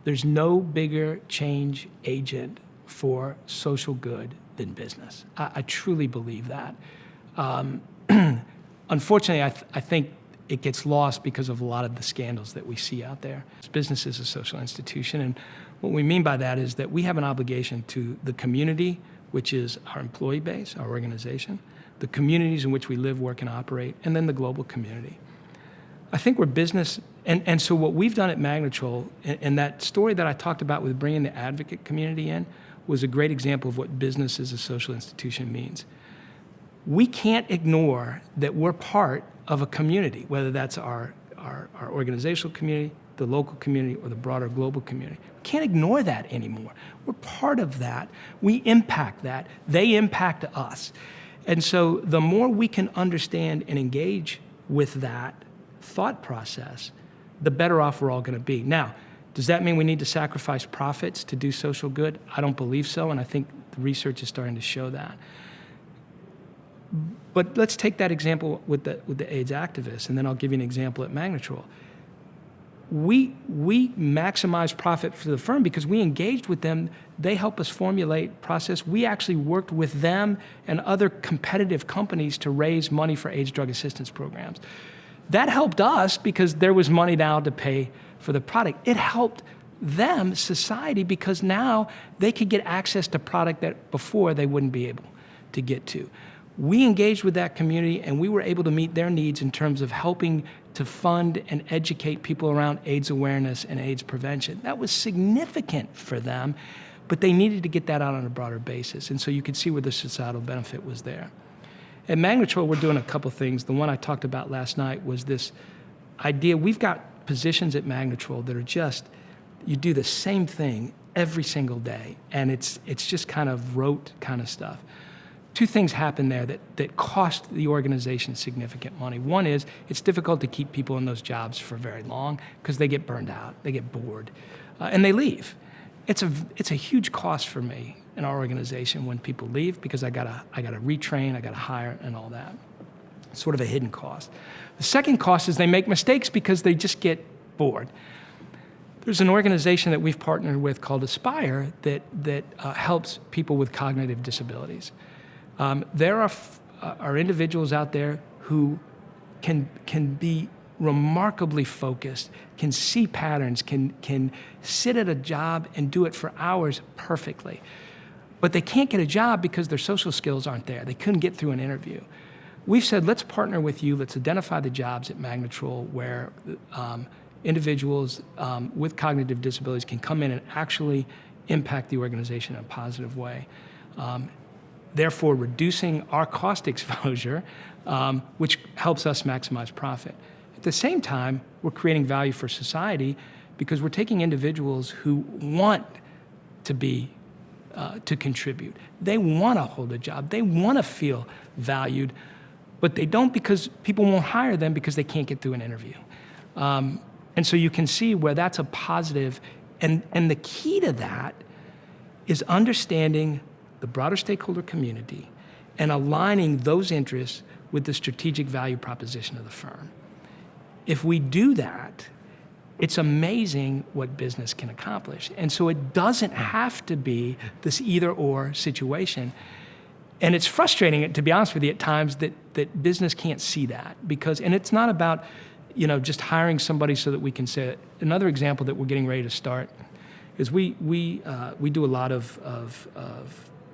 There's no bigger change agent for social good than business. I truly believe that. Unfortunately, I think it gets lost because of a lot of the scandals that we see out there. Business is a social institution, and what we mean by that is that we have an obligation to the community, which is our employee base, our organization, the communities in which we live, work, and operate, and then the global community. I think we're business, and so what we've done at Magnetrol, and that story that I talked about with bringing the advocate community in, was a great example of what business as a social institution means. We can't ignore that we're part of a community, whether that's our organizational community, the local community, or the broader global community. We can't ignore that anymore. We're part of that. We impact that. They impact us. And so the more we can understand and engage with that thought process, the better off we're all going to be. Now, does that mean we need to sacrifice profits to do social good? I don't believe so, and I think the research is starting to show that. But let's take that example with the AIDS activists, and then I'll give you an example at Magnetrol. We maximize profit for the firm because we engaged with them. They help us formulate process. We actually worked with them and other competitive companies to raise money for AIDS drug assistance programs. That helped us because there was money now to pay for the product. It helped them, society, because now they could get access to product that before they wouldn't be able to get to. We engaged with that community, and we were able to meet their needs in terms of helping to fund and educate people around AIDS awareness and AIDS prevention. That was significant for them, but they needed to get that out on a broader basis, and so you could see where the societal benefit was there. At Magnetrol, we're doing a couple things. The one I talked about last night was this idea. We've got positions at Magnetrol that are just, you do the same thing every single day, and it's just kind of rote kind of stuff. Two things happen there that cost the organization significant money. One is it's difficult to keep people in those jobs for very long because they get burned out, they get bored, and they leave. It's a huge cost for me in our organization when people leave because I gotta retrain, I gotta hire, and all that. It's sort of a hidden cost. The second cost is they make mistakes because they just get bored. There's an organization that we've partnered with called Aspire that helps people with cognitive disabilities. There are individuals out there who can be remarkably focused, can see patterns, can sit at a job and do it for hours perfectly. But they can't get a job because their social skills aren't there. They couldn't get through an interview. We've said, let's partner with you. Let's identify the jobs at Magnetrol where individuals with cognitive disabilities can come in and actually impact the organization in a positive way. Therefore reducing our cost exposure, which helps us maximize profit. At the same time, we're creating value for society because we're taking individuals who want to be, to contribute. They want to hold a job. They want to feel valued, but they don't because people won't hire them because they can't get through an interview. And so you can see where that's a positive, and the key to that is understanding the broader stakeholder community and aligning those interests with the strategic value proposition of the firm. If we do that, it's amazing what business can accomplish. And so it doesn't have to be this either-or situation. And it's frustrating, to be honest with you, at times that business can't see that and it's not about, just hiring somebody so that we can say it. Another example that we're getting ready to start is we do a lot of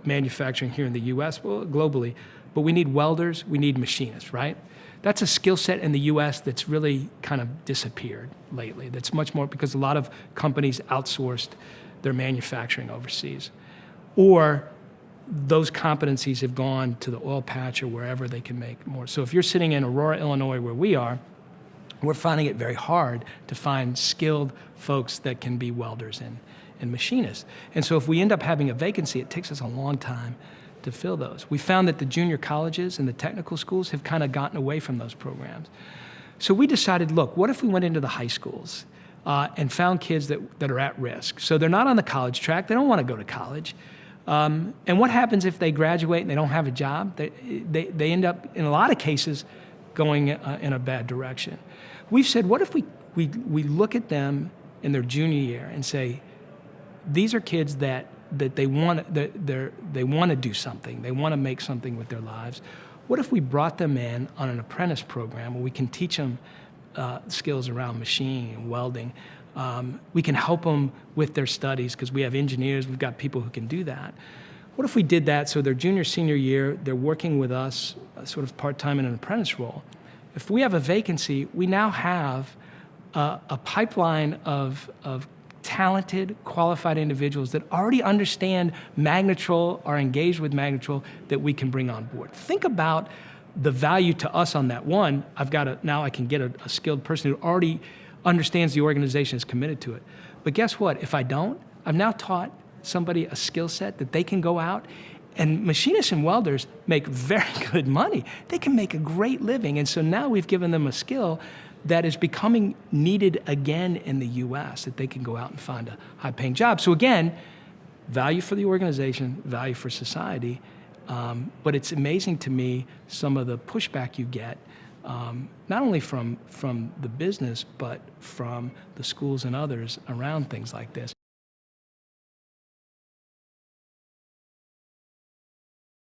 manufacturing here in the U.S., well, globally, but we need welders, we need machinists, right? That's a skill set in the U.S. that's really kind of disappeared lately. That's much more because a lot of companies outsourced their manufacturing overseas. Or those competencies have gone to the oil patch or wherever they can make more. So if you're sitting in Aurora, Illinois, where we are, we're finding it very hard to find skilled folks that can be welders and machinists. And so if we end up having a vacancy, it takes us a long time to fill those. We found that the junior colleges and the technical schools have kind of gotten away from those programs. So we decided, look, what if we went into the high schools and found kids that are at risk? So they're not on the college track, they don't want to go to college. And what happens if they graduate and they don't have a job? They end up, in a lot of cases, going in a bad direction. We've said, what if we look at them in their junior year and say, these are kids that they want to do something. They want to make something with their lives. What if we brought them in on an apprentice program where we can teach them skills around machining and welding? We can help them with their studies because we have engineers, we've got people who can do that. What if we did that so their junior, senior year, they're working with us sort of part-time in an apprentice role? If we have a vacancy, we now have a pipeline of talented, qualified individuals that already understand Magnetrol, are engaged with Magnetrol, that we can bring on board. Think about the value to us on that. One, now I can get a skilled person who already understands the organization, is committed to it. But guess what? If I don't, I've now taught somebody a skill set that they can go out, and machinists and welders make very good money. They can make a great living. And so now we've given them a skill that is becoming needed again in the US, that they can go out and find a high-paying job. So again, value for the organization, value for society, but it's amazing to me some of the pushback you get, not only from the business, but from the schools and others around things like this.